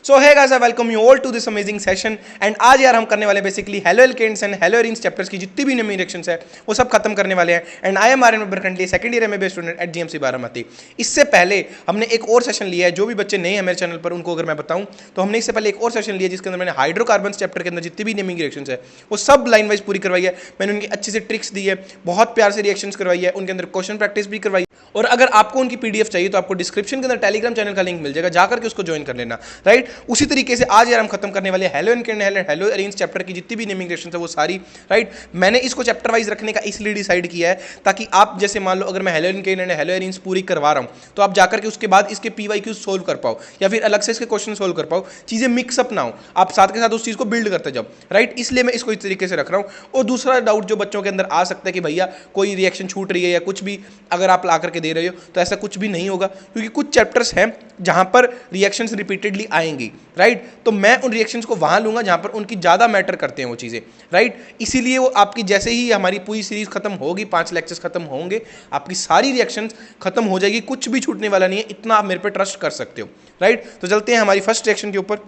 So hey guys, I welcome you all to this amazing session. And आज यार हम करने वाले basically haloalkanes and haloarenes chapters की जितनी भी नेमिंग रिएक्शंस है वो सब खत्म करने वाले हैं। And I am Aryan currently second year MBA student at GMC Baramati. इससे पहले हमने एक और सेशन लिया है, जो भी बच्चे नए हैं मेरे चैनल पर उनको अगर मैं बताऊं तो हमने इससे पहले एक और सेशन लिया जिसके अंदर मैंने हाइड्रोकार्बन चैप्टर के अंदर जितनी भी नेमिंग रिएक्शंस है वो सब लाइन वाइज पूरी करवाई है। मैंने उनकी अच्छे से ट्रिक्स दी है, बहुत प्यार से रिएक्शंस करवाई है, उनके अंदर क्वेश्चन प्रैक्टिस भी करवाई। और अगर आपको उनकी पीडीएफ चाहिए तो आपको डिस्क्रिप्शन के अंदर टेलीग्राम चैनल का लिंक मिल जाएगा, जाकर के उसको ज्वाइन कर लेना। राइट, उसी तरीके से आज यार हम खत्म करने वाले halo and haloarenes chapter की जितनी भी नेमिंग रिएक्शंस है वो सारी। राइट, मैंने इसको चैप्टर वाइज रखने का इसलिए डिसाइड किया है ताकि आप जैसे मान लो अगर मैं हेलो एंड हेलो एरेंज पूरी करवा रहा हूं तो आप जाकर के उसके बाद इसके पीवाईक्यू सोल्व कर पाओ या फिर अलग से इसके क्वेश्चन सोल्व कर पाओ, चीजें मिक्सअप ना हो, आप साथ के साथ उस चीज को बिल्ड करते जाओ। राइट, इसलिए मैं इसको इस तरीके से रख रहा हूं। और दूसरा डाउट जो बच्चों के अंदर आ सकता है कि भैया कोई रिएक्शन छूट रही है या कुछ भी अगर आप ला करके दे रहे हो, तो ऐसा कुछ भी नहीं होगा क्योंकि कुछ चैप्टर्स हैं जहां पर रिएक्शंस रिपीटेडली आएंगी। राइट, तो मैं उन रिएक्शंस को वहां लूंगा जहां पर उनकी ज्यादा मैटर करते हैं वो चीजें। राइट, इसीलिए वो आपकी जैसे ही हमारी पूरी सीरीज खत्म होगी, 5 लेक्चर्स खत्म होंगे, आपकी सारी रिएक्शंस खत्म हो जाएगी, कुछ भी छूटने वाला नहीं है, इतना आप मेरे पे ट्रस्ट कर सकते हो। राइट, तो चलते हैं हमारी फर्स्ट रिएक्शन के ऊपर।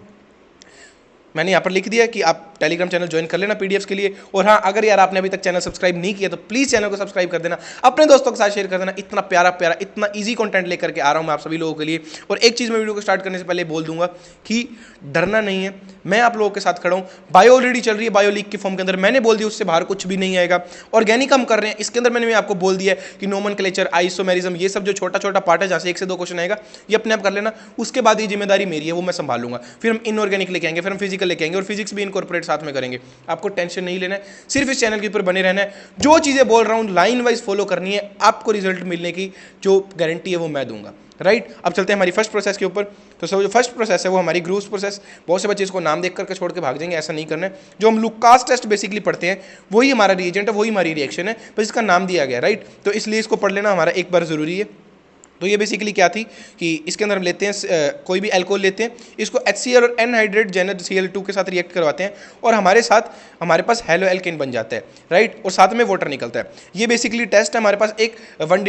मैंने यहाँ पर लिख दिया कि आप टेलीग्राम चैनल ज्वाइन कर लेना पीडीएफ के लिए। और हाँ, अगर यार आपने अभी तक चैनल सब्सक्राइब नहीं किया तो प्लीज़ चैनल को सब्सक्राइब कर देना, अपने दोस्तों के साथ शेयर कर देना। इतना प्यारा प्यारा इतना इजी कंटेंट लेकर के आ रहा हूँ मैं आप सभी लोगों के लिए। और एक चीज़ मैं वीडियो को स्टार्ट करने से पहले बोल दूंगा कि डरना नहीं है, मैं आप लोगों के साथ खड़ा हूँ। बायो ऑलरेडी चल रही है, बायो लीग के फॉर्म के अंदर मैंने बोल दिया उससे बाहर कुछ भी नहीं आएगा। ऑर्गेनिक हम कर रहे हैं, इसके अंदर मैंने आपको बोल दिया है कि नोमेनक्लेचर, आइसोमेरिज्म, ये सब जो छोटा छोटा पार्ट है जहाँ से 1 से 2 क्वेश्चन आएगा ये अपने आप कर लेना। उसके बाद ये जिम्मेदारी मेरी है, वो मैं संभालूंगा। फिर हम इनऑर्गेनिक लेके आएंगे, फिर हम फिजिकल लेके आएंगे और फिजिक्स भी इनकॉर्पोरेट साथ में करेंगे। आपको टेंशन नहीं लेना है, सिर्फ इस चैनल के ऊपर बने रहना है। जो चीजें बोल रहा हूं लाइन वाइज फॉलो करनी है, आपको रिजल्ट मिलने की जो गारंटी है वो मैं दूंगा। राइट, अब चलते हैं हमारी फर्स्ट प्रोसेस के ऊपर। तो सब जो फर्स्ट प्रोसेस है वो हमारी ग्रूव्स प्रोसेस। बहुत से बच्चे इसको नाम देख करके छोड़ के भाग जाएंगे, ऐसा नहीं करना है। जो हम लुकास टेस्ट बेसिकली पढ़ते हैं वही हमारा रिएजेंट है, वही हमारी रिएक्शन है, बस इसका नाम दिया गया। राइट, तो इसलिए इसको पढ़ लेना हमारा एक बार जरूरी है। तो ये बेसिकली क्या थी कि इसके अंदर हम लेते हैं कोई भी अल्कोहल लेते हैं, इसको HCl और एनहाइड्रेट Cl2 के साथ रिएक्ट करवाते हैं और हमारे पास हेलो एल्केन बन जाता है। राइट, और साथ में वाटर निकलता है। ये बेसिकली टेस्ट है हमारे पास एक 1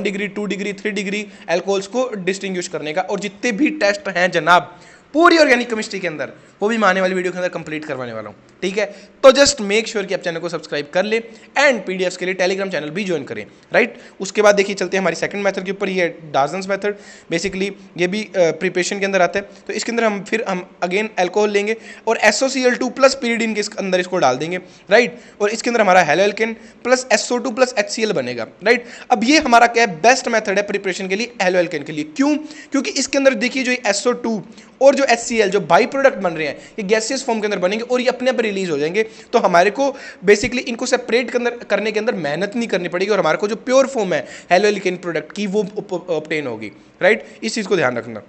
डिग्री 2 डिग्री 3 डिग्री अल्कोहल्स को डिस्टिंग्विश करने का। और जितने भी टेस्ट हैं जनाब पूरी ऑर्गेनिक केमिस्ट्री के अंदर वो भी मैं आने वाली वीडियो के अंदर कंप्लीट करवाने वाला हूँ। ठीक है, तो जस्ट मेक श्योर कि आप चैनल को सब्सक्राइब कर ले एंड पीडीएफ के लिए टेलीग्राम चैनल भी ज्वाइन करें। राइट, उसके बाद देखिए चलते हैं हमारी सेकंड मेथड के ऊपर। ये डाजन्स मेथड बेसिकली ये भी प्रिपरेशन के अंदर आता है। तो इसके अंदर हम अगेन अल्कोहल लेंगे और SOCl2 प्लस पीरियडिन के अंदर इसको डाल देंगे। राइट, और इसके अंदर हमारा halo alkane plus SO2 plus HCl बनेगा। राइट, अब ये हमारा क्या है, बेस्ट मेथड है प्रिपरेशन के लिए हेलो एल्केन के लिए। क्यों? क्योंकि इसके अंदर देखिए जो SO2 और जो HCl जो बाई प्रोडक्ट बन रहे हैं ये गैसियस फॉर्म के अंदर बनेंगे और ये अपने आप रिलीज हो जाएंगे। तो हमारे को बेसिकली इनको सेपरेट करने के अंदर मेहनत नहीं करनी पड़ेगी और हमारे को जो प्योर फॉर्म है हेलो एल्केन प्रोडक्ट की वो ऑब्टेन होगी। राइट, इस चीज़ को ध्यान रखना।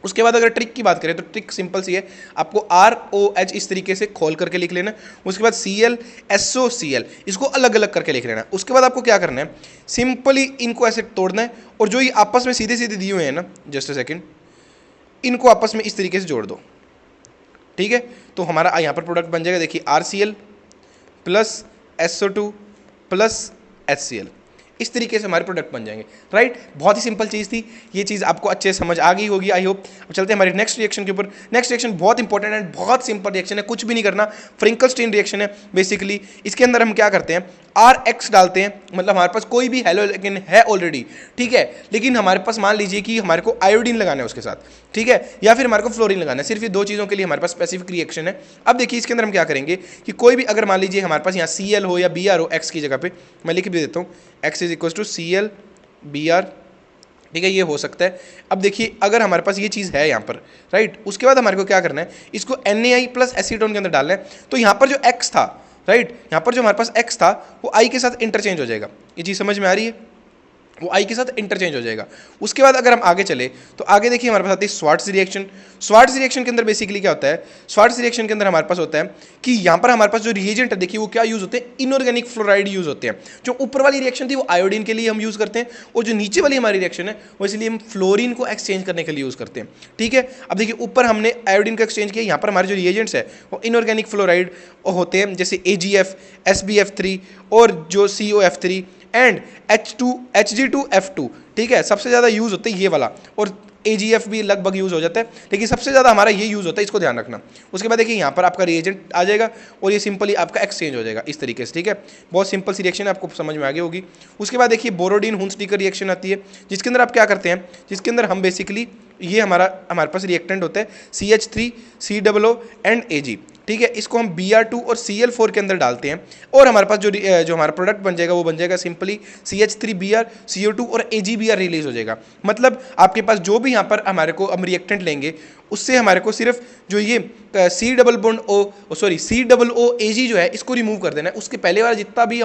उसके बाद अगर ट्रिक की बात करें तो ट्रिक सिंपल सी है, आपको ROH इस तरीके से खोल करके लिख लेना। उसके बाद Cl SOCl इसको अलग अलग करके लिख लेना। उसके बाद आपको क्या करना है, सिंपली इनको ऐसे तोड़ना है और जो ये आपस में सीधे सीधे दिए हुए हैं ना, जस्ट अ सेकेंड, इनको आपस में इस तरीके से जोड़ दो। ठीक है, तो हमारा यहाँ पर प्रोडक्ट बन जाएगा, देखिए RCl plus SO2 plus HCl, इस तरीके से हमारे प्रोडक्ट बन जाएंगे। राइट, बहुत ही सिंपल चीज़ थी, ये चीज़ आपको अच्छे से समझ आ गई होगी आई होप। अब चलते हैं हमारे नेक्स्ट रिएक्शन के ऊपर। नेक्स्ट रिएक्शन बहुत इंपॉर्टेंट एंड बहुत सिंपल रिएक्शन है, कुछ भी नहीं करना, फ्रिंकलस्टीन रिएक्शन है बेसिकली। इसके अंदर हम क्या करते हैं, RX डालते हैं, मतलब हमारे पास कोई भी हेलो एल्केन है ऑलरेडी। ठीक है, लेकिन हमारे पास मान लीजिए कि हमारे को आयोडीन लगाना है उसके साथ, ठीक है, या फिर हमारे को फ्लोरीन लगाना है। सिर्फ ये 2 चीज़ों के लिए हमारे पास स्पेसिफिक रिएक्शन है। अब देखिए इसके अंदर हम क्या करेंगे कि कोई भी अगर मान लीजिए हमारे पास यहाँ Cl हो या Br हो, X की जगह पे मैं लिख भी देता हूँ, X is equal to Cl Br। ठीक है, ये हो सकता है। अब देखिए अगर हमारे पास ये चीज़ है यहाँ पर, राइट, उसके बाद हमारे को क्या करना है, इसको NaI प्लस एसीटोन के अंदर डालना है। तो यहाँ पर जो X था, राइट, यहाँ पर जो हमारे पास X था वो I के साथ इंटरचेंज हो जाएगा। ये चीज़ समझ में आ रही है, वो I के साथ इंटरचेंज हो जाएगा। उसके बाद अगर हम आगे चले तो आगे देखिए हमारे पास आती है स्वार्ट्ज रिएक्शन। स्वार्ट्ज रिएक्शन के अंदर बेसिकली क्या होता है, स्वार्ट्ज रिएक्शन के अंदर हमारे पास होता है कि यहाँ पर हमारे पास जो रिएजेंट है देखिए वो क्या यूज होते हैं, इनऑर्गेनिक फ्लोराइड यूज होते हैं। जो ऊपर वाली रिएक्शन थी वो आयोडीन के लिए हम यूज करते हैं और जो नीचे वाली हमारी रिएक्शन है वो इसलिए हम फ्लोरीन को एक्सचेंज करने के लिए यूज करते हैं। ठीक है, अब देखिए ऊपर हमने आयोडीन को एक्सचेंज किया, यहाँ पर हमारे जो रिएजेंट्स है वो इनऑर्गेनिक फ्लोराइड होते हैं, जैसे AgF SbF3 और जो COF3 एंड Hg2F2। ठीक है, सबसे ज़्यादा यूज़ होता है ये वाला। और AgF भी लगभग यूज़ हो जाता है, लेकिन सबसे ज़्यादा हमारा ये यूज़ होता है, इसको ध्यान रखना। उसके बाद देखिए यहाँ पर आपका रिएजेंट आ जाएगा और ये सिंपली आपका एक्सचेंज हो जाएगा इस तरीके से, ठीक है। बहुत सिंपल सी रिएक्शन आपको समझ में आ गई होगी। उसके बाद देखिए बोरोडीन हुंसडीकर रिएक्शन आती है, जिसके अंदर आप क्या करते हैं, जिसके अंदर हम बेसिकली ये हमारे पास रिएक्टेंट होता है CH3 COO एंड Ag, ठीक है। इसको हम Br2 और Cl4 के अंदर डालते हैं और हमारे पास जो हमारा प्रोडक्ट बन जाएगा वो बन जाएगा सिंपली CH3Br CO2 और AgBr रिलीज हो जाएगा। मतलब आपके पास जो भी यहाँ पर हमारे को हम रिएक्टेंट लेंगे उससे हमारे को सिर्फ जो ये COOAg जो है इसको रिमूव कर देना है। उसके पहले वाला जितना भी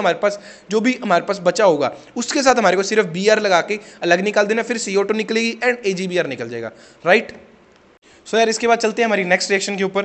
जो भी हमारे पास बचा होगा उसके साथ हमारे को सिर्फ Br लगा के अलग निकाल देना, फिर CO2 निकलेगी एंड AgBr निकल जाएगा, राइट। सो यार इसके बाद चलते हैं हमारी नेक्स्ट रिएक्शन के ऊपर।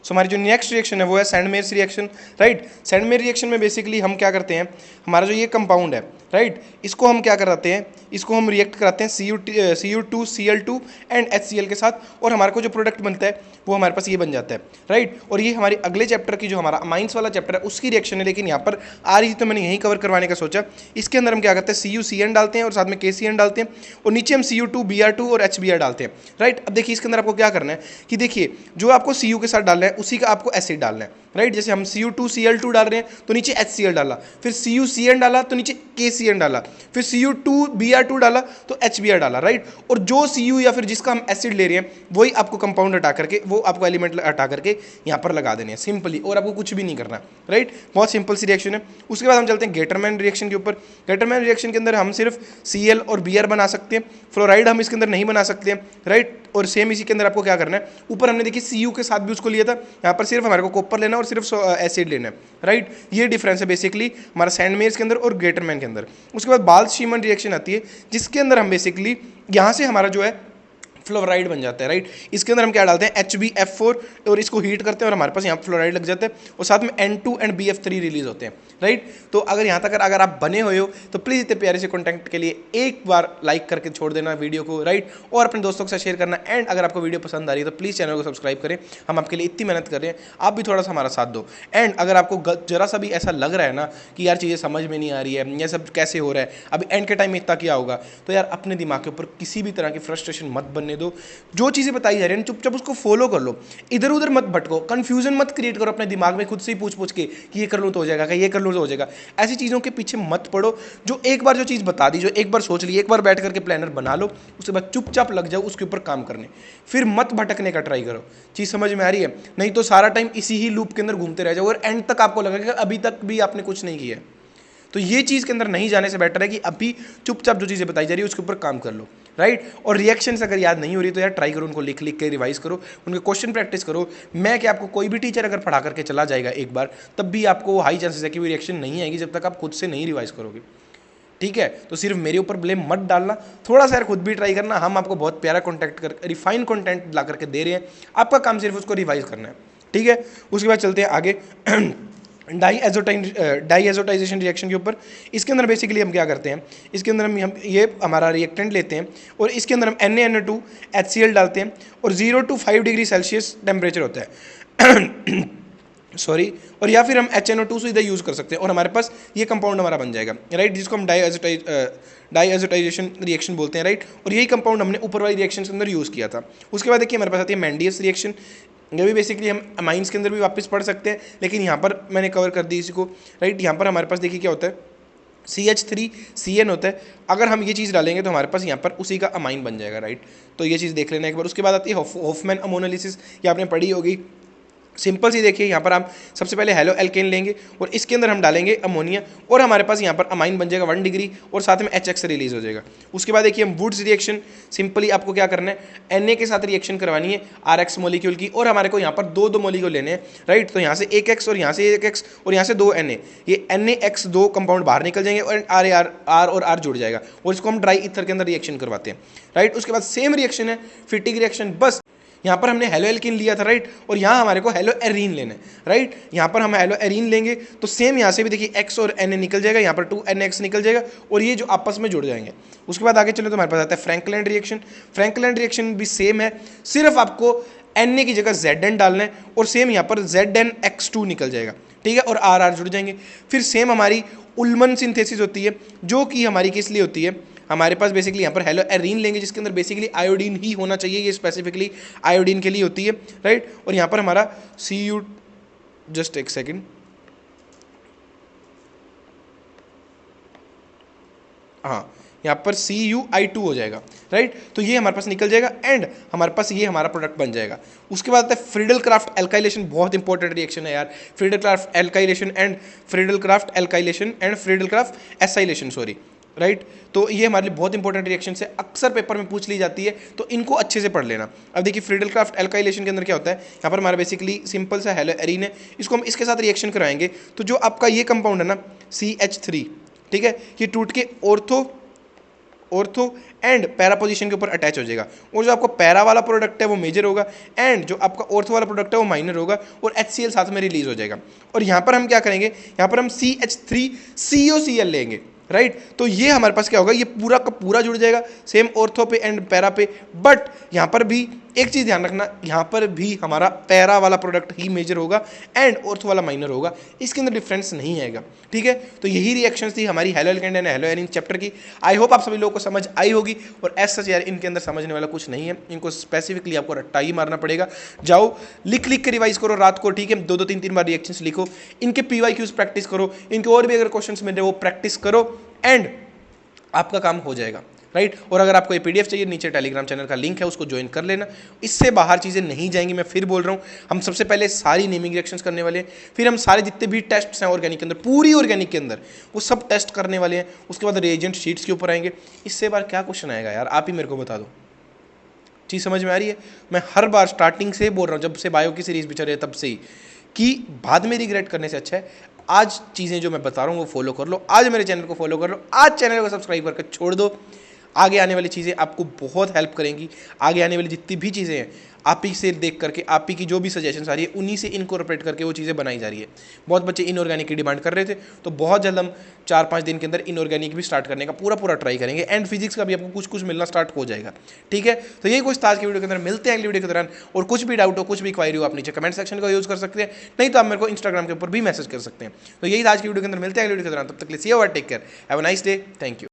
सो हमारी जो नेक्स्ट रिएक्शन है वो है सैंडमेयर्स रिएक्शन, राइट। सैंडमेयर रिएक्शन में बेसिकली हम क्या करते हैं, हमारा जो ये कंपाउंड है, राइट, इसको हम क्या कराते हैं, इसको हम रिएक्ट कराते हैं Cu2 Cl2 एंड HCl के साथ और हमारे को जो प्रोडक्ट बनता है वो हमारे पास ये बन जाता है, राइट। और ये हमारी अगले चैप्टर की जो हमारा अमाइंस वाला चैप्टर है उसकी रिएक्शन है, लेकिन यहाँ पर आ रही थी तो मैंने यहीं कवर करवाने का सोचा। इसके अंदर हम क्या करते हैं, CuCN डालते हैं और साथ में KCN डालते हैं और नीचे हम Cu2 Br2 और HBr डालते हैं, राइट। अब देखिए इसके अंदर आपको क्या करना है कि देखिए जो आपको Cu के साथ डालना है उसी का आपको एसिड डालना है, राइट। जैसे हम Cu2 Cl2 डाल रहे हैं तो नीचे HCl डाला, फिर CuCN डाला तो नीचे KCN डाला, फिर Cu2 Br2 डाला तो HBr डाला, राइट। और जो Cu या फिर जिसका हम एसिड ले रहे हैं वही आपको कंपाउंड हटा करके वो आपको एलिमेंट हटा करके यहाँ पर लगा देने हैं सिंपली, और आपको कुछ भी नहीं करना, राइट। बहुत सिंपल सी रिएक्शन है। उसके बाद हम चलते हैं गेटरमैन रिएक्शन के ऊपर। गेटरमैन रिएक्शन के अंदर हम सिर्फ Cl और Br बना सकते हैं, फ्लोराइड हम इसके अंदर नहीं बना सकते हैं, राइट। और सेम इसी के अंदर आपको क्या करना है, ऊपर हमने देखिए Cu के साथ भी उसको लिया था, यहाँ पर सिर्फ हमारे को कॉपर लेना और सिर्फ एसिड लेना है, राइट। ये डिफरेंस है बेसिकली हमारा सैंडमेयर्स के अंदर और गेटरमैन के अंदर। उसके बाद बाल्स-शीमन रिएक्शन आती है जिसके अंदर हम बेसिकली यहाँ से हमारा जो है फ्लोराइड बन जाता है, राइट। इसके अंदर हम क्या डालते हैं, HbF4 और इसको हीट करते हैं और हमारे पास यहाँ फ्लोराइड लग जाता है और साथ में N2 एंड BF3 रिलीज होते हैं, राइट। तो अगर यहाँ तक अगर आप बने हुए हो तो प्लीज़ इतने प्यारे से कंटेंट के लिए एक बार लाइक करके छोड़ देना वीडियो को, राइट, और अपने दोस्तों के साथ शेयर करना। एंड अगर आपको वीडियो पसंद आ रही है तो प्लीज़ चैनल को सब्सक्राइब करें, हम आपके लिए इतनी मेहनत कर रहे हैं, आप भी थोड़ा सा हमारा साथ दो। एंड अगर आपको जरा सा भी ऐसा लग रहा है ना कि यार चीज़ें समझ में नहीं आ रही है, ये सब कैसे हो रहा है, अभी एंड के टाइम में इतना क्या होगा, तो यार अपने दिमाग के ऊपर किसी भी तरह की फ्रस्ट्रेशन मत बनने दो। जो चीज़ें बताई जा रही हैं चुपचाप उसको फॉलो कर लो, इधर उधर मत भटको, कंफ्यूजन मत क्रिएट करो अपने दिमाग में खुद से ही पूछ के कि ये कर लूँ तो हो जाएगा, ये कर लूँ तो हो जाएगा। ऐसी चीज़ों के पीछे मत पड़ो। जो एक बार जो चीज़ बता दी, जो एक बार सोच ली, एक बार बैठ करके प्लानर बना लो, उसके बाद चुपचाप लग जाओ उसके ऊपर काम करने, फिर मत भटकने का ट्राई करो। चीज़ समझ में आ रही है? नहीं तो सारा टाइम इसी ही लूप के अंदर घूमते रह जाओ और एंड तक आपको लगेगा कि अभी तक भी आपने कुछ नहीं किया। तो ये चीज़ के अंदर नहीं जाने से बेटर है कि अभी चुपचाप जो चीज़ें बताई जा रही है उसके ऊपर काम कर लो, राइट। और रिएक्शंस अगर याद नहीं हो रही तो यार ट्राई करो, उनको लिख के रिवाइज करो, उनके क्वेश्चन प्रैक्टिस करो। मैं कि आपको कोई भी टीचर अगर पढ़ा करके चला जाएगा एक बार, तब भी आपको हाई चांसेस है कि वो रिएक्शन नहीं आएगी जब तक आप खुद से नहीं रिवाइज करोगे, ठीक है। तो सिर्फ मेरे ऊपर ब्लेम मत डालना, थोड़ा सा यार खुद भी ट्राई करना। हम आपको बहुत प्यारा रिफाइन कंटेंट ला करके दे रहे हैं, आपका काम सिर्फ उसको रिवाइज करना है, ठीक है। उसके बाद चलते हैं आगे डाईएजोटाइजेशन रिएक्शन के ऊपर। इसके अंदर बेसिकली हम क्या करते हैं, इसके अंदर हम ये हमारा रिएक्टेंट लेते हैं और इसके अंदर हम NaNO2 HCl डालते हैं और 0 to 5 डिग्री सेल्सियस टेम्परेचर होता है सॉरी, और या फिर हम HNO2 से इधर यूज़ कर सकते हैं और हमारे पास ये कंपाउंड हमारा बन जाएगा, राइट, जिसको हम डाईएजोटाइजेशन रिएक्शन बोलते हैं, राइट। और यही कंपाउंड हमने ऊपर वाली रिएक्शन के अंदर यूज़ किया था। उसके बाद देखिए हमारे पास आती है मेंडियस रिएक्शन। ये भी बेसिकली हम अमाइंस के अंदर भी वापस पढ़ सकते हैं, लेकिन यहाँ पर मैंने कवर कर दी इसको, राइट। यहाँ पर हमारे पास देखिए क्या होता है, CH3CN होता है। अगर हम ये चीज़ डालेंगे तो हमारे पास यहाँ पर उसी का अमाइन बन जाएगा, राइट। तो ये चीज़ देख लेना एक बार। उसके बाद आती है हॉफमैन अमोनालिसिस, ये आपने पढ़ी होगी। सिंपल सी देखिए, यहाँ पर हम सबसे पहले हेलो एल्केन लेंगे और इसके अंदर हम डालेंगे अमोनिया और हमारे पास यहाँ पर अमाइन बन जाएगा 1 डिग्री और साथ में HX रिलीज हो जाएगा। उसके बाद देखिए हम वुड्स रिएक्शन, सिंपली आपको क्या करना है, Na के साथ रिएक्शन करवानी है RX मॉलिक्यूल की और हमारे को यहाँ पर दो मॉलिक्यूल लेने हैं, राइट। तो यहाँ से 1X और यहाँ से 1X और यहाँ से 2 Na, ये NaX2 कंपाउंड बाहर निकल जाएंगे और R और R जुड़ जाएगा और इसको हम ड्राई ईथर के अंदर रिएक्शन करवाते हैं, राइट। उसके बाद सेम रिएक्शन है फिटिक रिएक्शन, बस यहाँ पर हमने हेलो एल्कीन लिया था, राइट, और यहाँ हमारे को हेलो एरीन लेना है, राइट। यहाँ पर हम हेलो एरीन लेंगे तो सेम यहाँ से भी देखिए X और Na निकल जाएगा, यहाँ पर 2NX निकल जाएगा और ये जो आपस में जुड़ जाएंगे। उसके बाद आगे चलो तो हमारे पास आता है फ्रैंकलैंड रिएक्शन। फ्रैंकलैंड रिएक्शन भी सेम है, सिर्फ आपको Na की जगह Zn डालना है और सेम यहाँ पर ZnX2 निकल जाएगा, ठीक है, और RR जुड़ जाएंगे। फिर सेम हमारी उल्मन सिंथेसिस होती है जो कि हमारी किस लिए होती है, हमारे पास बेसिकली यहाँ पर हेलो एरीन लेंगे जिसके अंदर बेसिकली आयोडीन ही होना चाहिए, ये स्पेसिफिकली आयोडीन के लिए होती है, राइट। और यहाँ पर हमारा Cu, जस्ट एक सेकेंड, हाँ, यहाँ पर CuI2 हो जाएगा, राइट। तो ये हमारे पास निकल जाएगा एंड हमारे पास ये हमारा प्रोडक्ट बन जाएगा। उसके बाद आता है फ्रीडल क्राफ्ट एल्काइलेशन, बहुत इंपॉर्टेंट रिएक्शन है यार, Friedel craft alkylation and Friedel craft alkylation and Friedel Crafts acylation, sorry, right. तो ये हमारे लिए बहुत इंपॉर्टेंट रिएक्शन है, अक्सर पेपर में पूछ ली जाती है, तो इनको अच्छे से पढ़ लेना। अब देखिए फ्रीडल क्राफ्ट एल्काइलेशन के अंदर क्या होता है, यहाँ पर हमारा बेसिकली सिंपल सा हेलो एरीन है, इसको हम इसके साथ रिएक्शन कराएंगे तो जो आपका ये कंपाउंड है ना CH3, ठीक है, ये टूट के ऑर्थो एंड पैरा पोजीशन के ऊपर अटैच हो जाएगा, और जो आपका पैरा वाला प्रोडक्ट है वो मेजर होगा एंड जो आपका ऑर्थो वाला प्रोडक्ट है वो माइनर होगा, और HCl साथ में रिलीज हो जाएगा। और यहाँ पर हम क्या करेंगे, यहाँ पर हम CH3COCl लेंगे, राइट। तो ये हमारे पास क्या होगा, ये पूरा का पूरा जुड़ जाएगा सेम ऑर्थो पे एंड पैरा पे, बट यहाँ पर भी एक चीज़ ध्यान रखना, यहाँ पर भी हमारा पैरा वाला प्रोडक्ट ही मेजर होगा एंड ऑर्थो वाला माइनर होगा, इसके अंदर डिफरेंस नहीं आएगा, ठीक है। तो यही रिएक्शंस थी हमारी haloalkane and haloarene chapter की। आई होप आप सभी लोगों को समझ आई होगी, और एज सच यार इनके अंदर समझने वाला कुछ नहीं है, इनको स्पेसिफिकली आपको रट्टा ही मारना पड़ेगा। जाओ लिख के रिवाइज करो रात को, ठीक है, 2-3 बार रिएक्शंस लिखो, इनके PYQs प्रैक्टिस करो, इनके और भी अगर क्वेश्चंस मिल रहे वो प्रैक्टिस करो एंड आपका काम हो जाएगा, राइट। और अगर आपको ये PDF चाहिए, नीचे टेलीग्राम चैनल का लिंक है, उसको ज्वाइन कर लेना। इससे बाहर चीज़ें नहीं जाएंगी, मैं फिर बोल रहा हूँ। हम सबसे पहले सारी नेमिंग रिएक्शंस करने वाले हैं, फिर हम सारे जितने भी टेस्ट्स हैं ऑर्गेनिक के अंदर, पूरी ऑर्गेनिक के अंदर वो सब टेस्ट करने वाले हैं। उसके बाद रिएजेंट शीट्स के ऊपर आएंगे। इससे बार क्या क्वेश्चन आएगा यार, आप ही मेरे को बता दो। चीज़ समझ में आ रही है? मैं हर बार स्टार्टिंग से बोल रहा हूँ, जब से बायो की सीरीज भी चल रही है तब से ही, कि बाद में रिग्रेट करने से अच्छा है आज चीज़ें जो मैं बता रहा हूँ वो फॉलो कर लो, आज मेरे चैनल को फॉलो कर लो, आज चैनल को सब्सक्राइब करके छोड़ दो। आगे आने वाली चीज़ें आपको बहुत हेल्प करेंगी। आगे आने वाली जितनी भी चीज़ें हैं आप ही से देख करके, आप ही की जो भी सजेशंस आ रही है उन्हीं से इनकॉर्पोरेट करके वो चीज़ें बनाई जा रही है। बहुत बच्चे इनऑर्गेनिक की डिमांड कर रहे थे, तो बहुत जल्द हम 4-5 दिन के अंदर इनऑर्गेनिक भी स्टार्ट करने का पूरा ट्राई करेंगे एंड फिजिक्स का भी आपको कुछ मिलना स्टार्ट हो जाएगा, ठीक है। तो यही कुछ आज की वीडियो के अंदर, मिलते हैं अगली वीडियो के दौरान। और कुछ भी डाउट हो, कुछ भी क्वायरी हो, आप नीचे कमेंट सेक्शन का यूज़ कर सकते हैं, नहीं तो आप मेरे को इंस्टाग्राम के ऊपर भी मैसेज कर सकते हैं। तो यही आज की वीडियो के अंदर, मिलते हैं अगली वीडियो के दौरान, तब तक के लिए सी यू और take care, have a nice day, thank you.